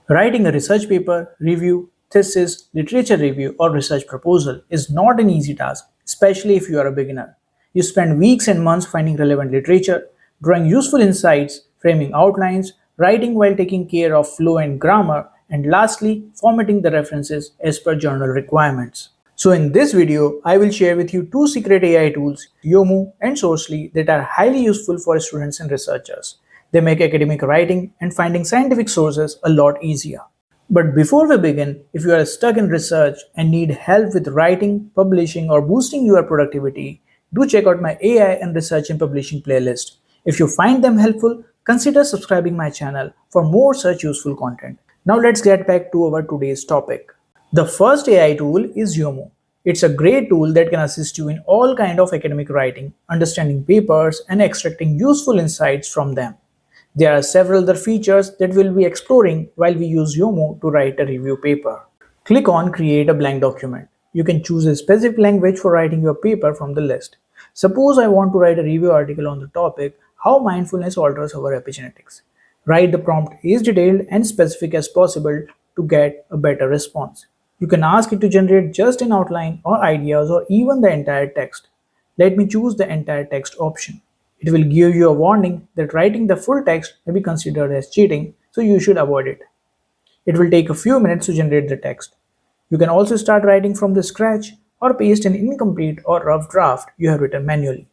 Writing a research paper, review, thesis, literature review, or research proposal is not an easy task, especially if you are a beginner. You spend weeks and months finding relevant literature, drawing useful insights, framing outlines, writing while taking care of flow and grammar, and lastly, formatting the references as per journal requirements. So in this video, I will share with you two secret AI tools, Yomu and Sourcely, that are highly useful for students and researchers. They make academic writing and finding scientific sources a lot easier. But before we begin, if you are stuck in research and need help with writing, publishing, or boosting your productivity, do check out my AI and research and publishing playlist. If you find them helpful, consider subscribing my channel for more such useful content. Now let's get back to our today's topic. The first AI tool is Yomu. It's a great tool that can assist you in all kind of academic writing, understanding papers, and extracting useful insights from them. There are several other features that we'll be exploring while we use Yomu to write a review paper. Click on Create a blank document. You can choose a specific language for writing your paper from the list. Suppose I want to write a review article on the topic, How Mindfulness Alters Our Epigenetics. Write the prompt as detailed and specific as possible to get a better response. You can ask it to generate just an outline or ideas or even the entire text. Let me choose the entire text option. It will give you a warning that writing the full text may be considered as cheating, so you should avoid it. It will take a few minutes to generate the text. You can also start writing from the scratch or paste an incomplete or rough draft you have written manually.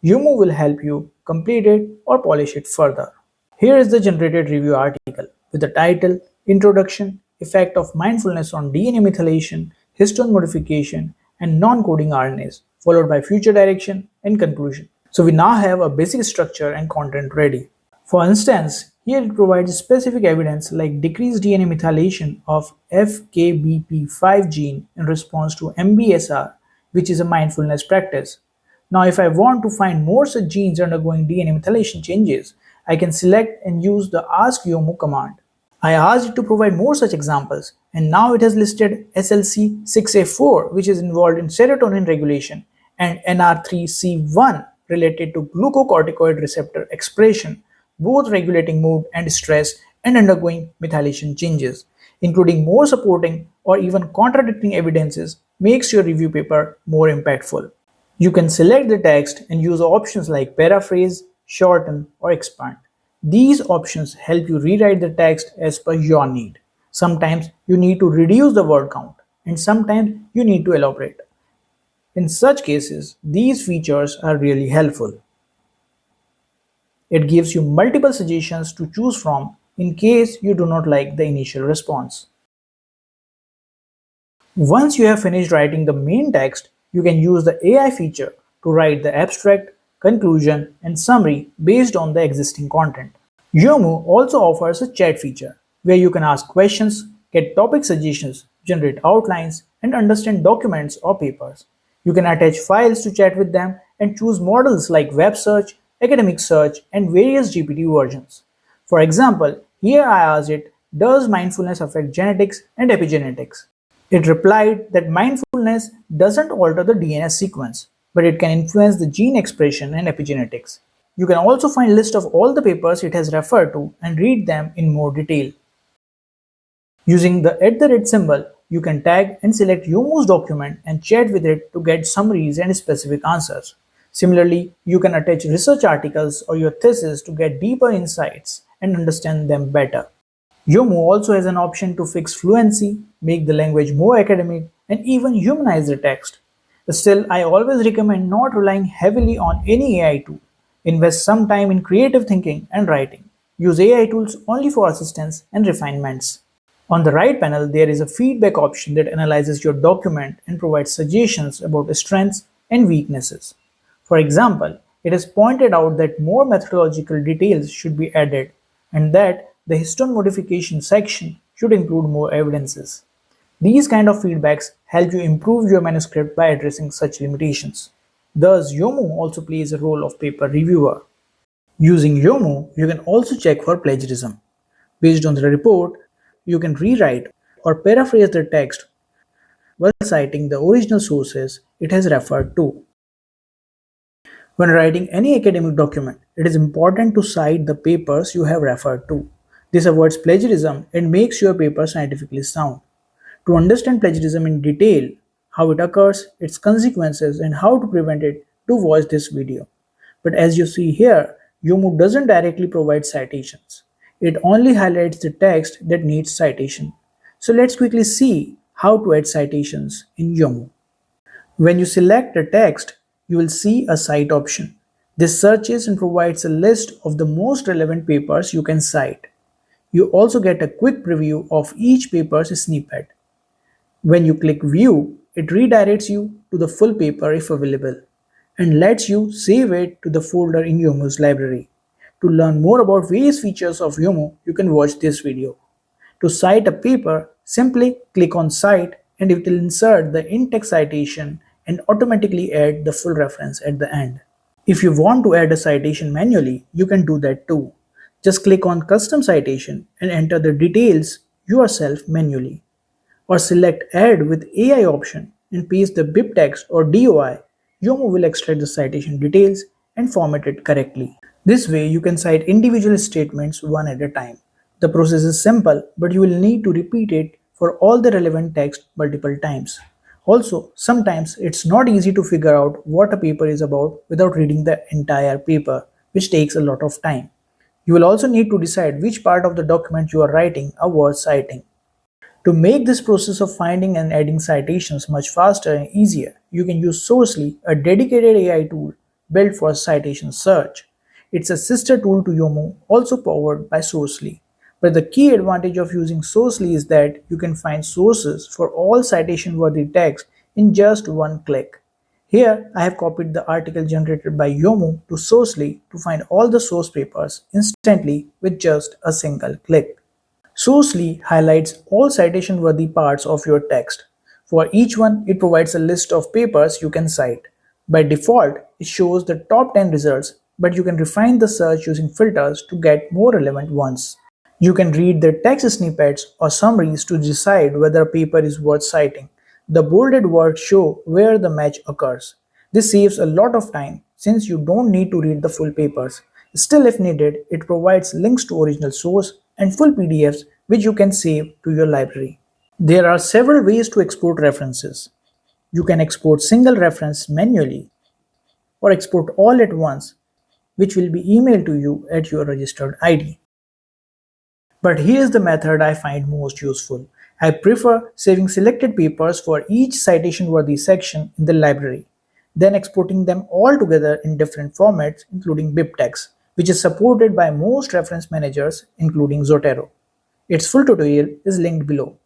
Yumu will help you complete it or polish it further. Here is the generated review article with the title, Introduction, Effect of Mindfulness on DNA Methylation, Histone Modification, and Non-Coding RNAs, followed by future direction and conclusion. So we now have a basic structure and content ready. For instance, here it provides specific evidence like decreased DNA methylation of FKBP5 gene in response to MBSR, which is a mindfulness practice. Now if I want to find more such genes undergoing DNA methylation changes, I can select and use the Ask Yomu command. I asked it to provide more such examples, and now it has listed SLC6A4, which is involved in serotonin regulation, and NR3C1 related to glucocorticoid receptor expression, both regulating mood and stress and undergoing methylation changes. Including more supporting or even contradicting evidences makes your review paper more impactful. You can select the text and use options like paraphrase, shorten, or expand. These options help you rewrite the text as per your need. Sometimes you need to reduce the word count, and sometimes you need to elaborate. In such cases, these features are really helpful. It gives you multiple suggestions to choose from in case you do not like the initial response. Once you have finished writing the main text, you can use the AI feature to write the abstract, conclusion, and summary based on the existing content. Yomu also offers a chat feature where you can ask questions, get topic suggestions, generate outlines, and understand documents or papers. You can attach files to chat with them and choose models like web search, academic search, and various GPT versions. For example, here I asked it, does mindfulness affect genetics and epigenetics? It replied that mindfulness doesn't alter the DNA sequence, but it can influence the gene expression and epigenetics. You can also find a list of all the papers it has referred to and read them in more detail. Using the symbol, you can tag and select Yomu's document and chat with it to get summaries and specific answers. Similarly, you can attach research articles or your thesis to get deeper insights and understand them better. Yomu also has an option to fix fluency, make the language more academic, and even humanize the text. Still, I always recommend not relying heavily on any AI tool. Invest some time in creative thinking and writing. Use AI tools only for assistance and refinements. On the right panel, there is a feedback option that analyzes your document and provides suggestions about strengths and weaknesses. For example, it has pointed out that more methodological details should be added and that the histone modification section should include more evidences. These kind of feedbacks help you improve your manuscript by addressing such limitations. Thus, Yomu also plays a role of paper reviewer. Using Yomu, you can also check for plagiarism. Based on the report, you can rewrite or paraphrase the text while citing the original sources it has referred to. When writing any academic document, it is important to cite the papers you have referred to. This avoids plagiarism and makes your paper scientifically sound. To understand plagiarism in detail, how it occurs, its consequences, and how to prevent it, do watch this video. But as you see here, Yomu doesn't directly provide citations. It only highlights the text that needs citation. So let's quickly see how to add citations in Yomu. When you select a text, you will see a cite option. This searches and provides a list of the most relevant papers you can cite. You also get a quick preview of each paper's snippet. When you click View, it redirects you to the full paper if available and lets you save it to the folder in Yomu's library. To learn more about various features of Yomu, you can watch this video. To cite a paper, simply click on Cite and it will insert the in-text citation and automatically add the full reference at the end. If you want to add a citation manually, you can do that too. Just click on Custom Citation and enter the details yourself manually. Or select Add with AI option and paste the bib text or DOI. Yomu will extract the citation details and format it correctly. This way you can cite individual statements one at a time. The process is simple, but you will need to repeat it for all the relevant text multiple times. Also, sometimes it's not easy to figure out what a paper is about without reading the entire paper, which takes a lot of time. You will also need to decide which part of the document you are writing are worth citing. To make this process of finding and adding citations much faster and easier, you can use Sourcely, a dedicated AI tool built for citation search. It's a sister tool to Yomu, also powered by Sourcely. But the key advantage of using Sourcely is that you can find sources for all citation-worthy text in just one click. Here, I have copied the article generated by Yomu to Sourcely to find all the source papers instantly with just a single click. Sourcely highlights all citation-worthy parts of your text. For each one, it provides a list of papers you can cite. By default, it shows the top 10 results, but you can refine the search using filters to get more relevant ones. You can read the text snippets or summaries to decide whether a paper is worth citing. The bolded words show where the match occurs. This saves a lot of time since you don't need to read the full papers. Still, if needed, it provides links to original source and full PDFs which you can save to your library. There are several ways to export references. You can export single reference manually or export all at once, which will be emailed to you at your registered ID. But here's the method I find most useful. I prefer saving selected papers for each citation-worthy section in the library, then exporting them all together in different formats including bibtex, which is supported by most reference managers including Zotero. Its full tutorial is linked below.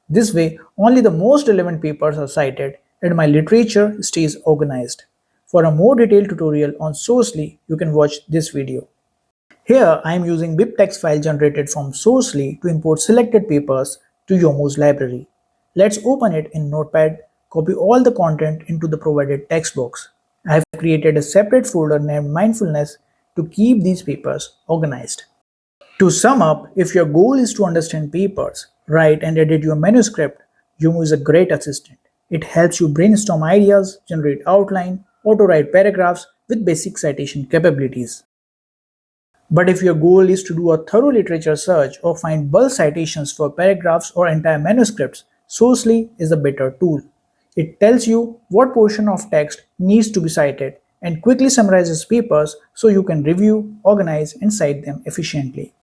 This way, only the most relevant papers are cited and my literature stays organized. For a more detailed tutorial on Sourcely, you can watch this video. Here I am using bibtex file generated from Sourcely to import selected papers to Yomu's library. Let's open it in Notepad, copy all the content into the provided text box. I have created a separate folder named Mindfulness to keep these papers organized. To sum up, if your goal is to understand papers, write and edit your manuscript, Yomu is a great assistant. It helps you brainstorm ideas, generate outline, auto-write paragraphs with basic citation capabilities. But if your goal is to do a thorough literature search or find bulk citations for paragraphs or entire manuscripts, Sourcely is a better tool. It tells you what portion of text needs to be cited and quickly summarizes papers so you can review, organize, and cite them efficiently.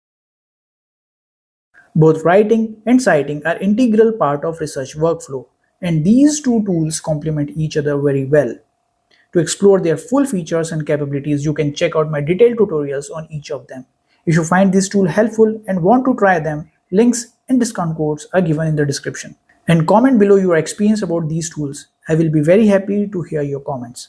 Both writing and citing are integral part of research workflow, and these two tools complement each other very well. To explore their full features and capabilities, you can check out my detailed tutorials on each of them. If you find this tool helpful and want to try them, links and discount codes are given in the description. And comment below your experience about these tools. I will be very happy to hear your comments.